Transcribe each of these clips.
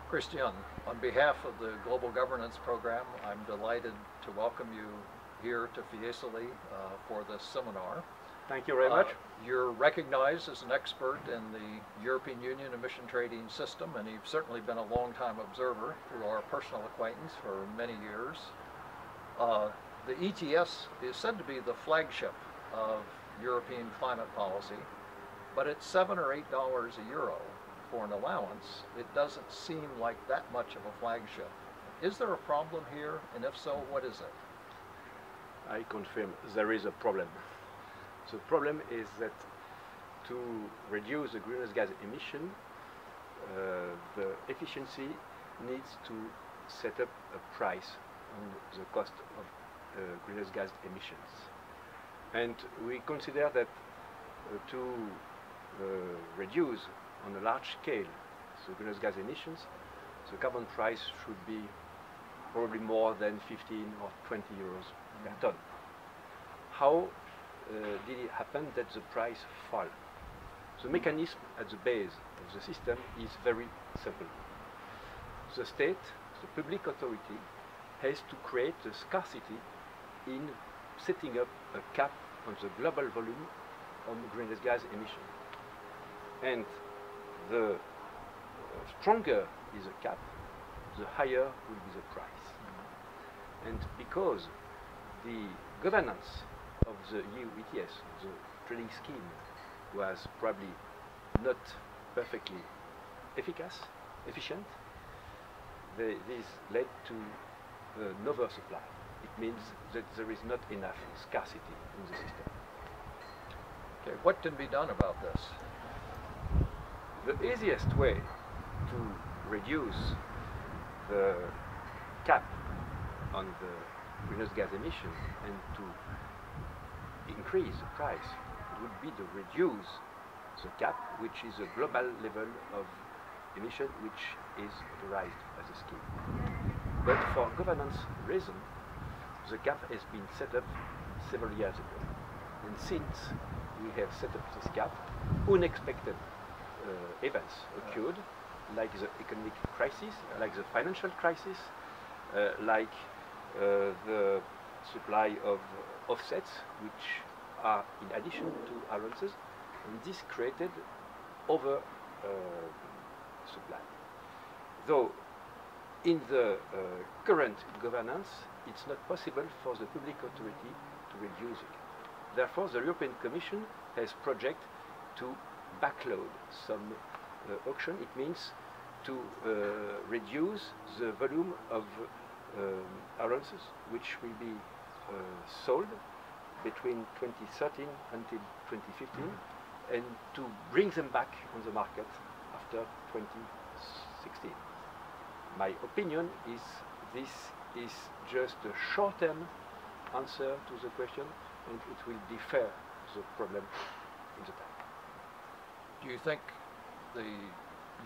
Christian, on behalf of the Global Governance Program, I'm delighted to welcome you here to Fiesole for this seminar. Thank you very much. You're recognized as an expert in the European Union emission trading system, and you've certainly been a long-time observer through our personal acquaintance for many years. The ETS is said to be the flagship of European climate policy, but it's $7 or $8 a euro for an allowance. It doesn't seem like that much of a flagship. Is there a problem here, and if so, what is it? I confirm there is a problem. The problem is that to reduce the greenhouse gas emission, the efficiency needs to set up a price on the cost of greenhouse gas emissions. And we consider that to reduce on a large scale the greenhouse gas emissions, the carbon price should be probably more than 15 or 20 euros per ton. How did it happen that the price fall? The mechanism at the base of the system is very simple. The state, the public authority, has to create a scarcity in setting up a cap on the global volume on greenhouse gas emission. And the stronger is the cap, the higher will be the price. And because the governance of the EU ETS, the trading scheme, was probably not perfectly efficient, this led to an oversupply. It means that there is not enough scarcity in the system. Okay, what can be done about this? The easiest way to reduce the cap on the greenhouse gas emission and to increase the price would be to reduce the cap, which is a global level of emission which is authorized as a scheme. But for governance reasons, the cap has been set up several years ago. And since we have set up this cap, unexpected events occurred, like the economic crisis, like the financial crisis, like the supply of offsets, which are in addition to allowances, and this created over supply. Though in the current governance, it's not possible for the public authority to reduce it. Therefore, the European Commission has project to backload some auction. It means to reduce the volume of allowances which will be sold between 2013 until 2015, and to bring them back on the market after 2016. My opinion is this is just a short-term answer to the question, and it will defer the problem in the time. Do you think the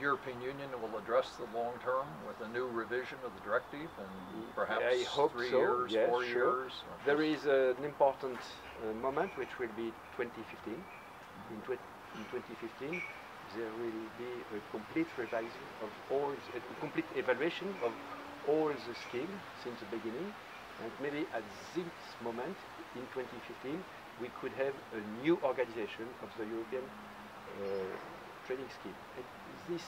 European Union will address the long term with a new revision of the directive and perhaps I hope 3 so. years, Yes, 4 sure. years? There is an important moment which will be 2015. In 2015 there will be a complete revision of all, a complete evaluation of all the scheme since the beginning, and maybe at this moment in 2015 we could have a new organization of the European trading scheme. And this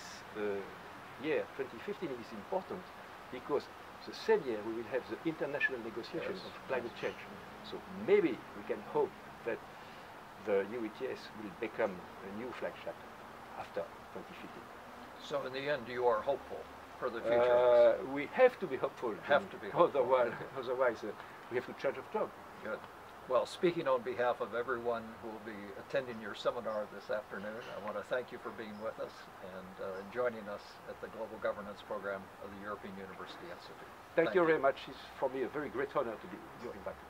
year, 2015, is important because the same year we will have the international negotiations of climate change. So maybe we can hope that the EU ETS will become a new flagship after 2015. So in the end, you are hopeful for the future? We have to be hopeful. Have to be hopeful. Otherwise we have to change of job. Good. Well, speaking on behalf of everyone who will be attending your seminar this afternoon, I want to thank you for being with us and joining us at the Global Governance Program of the European University Institute. Thank you very much. It's for me a very great honor to be your invited.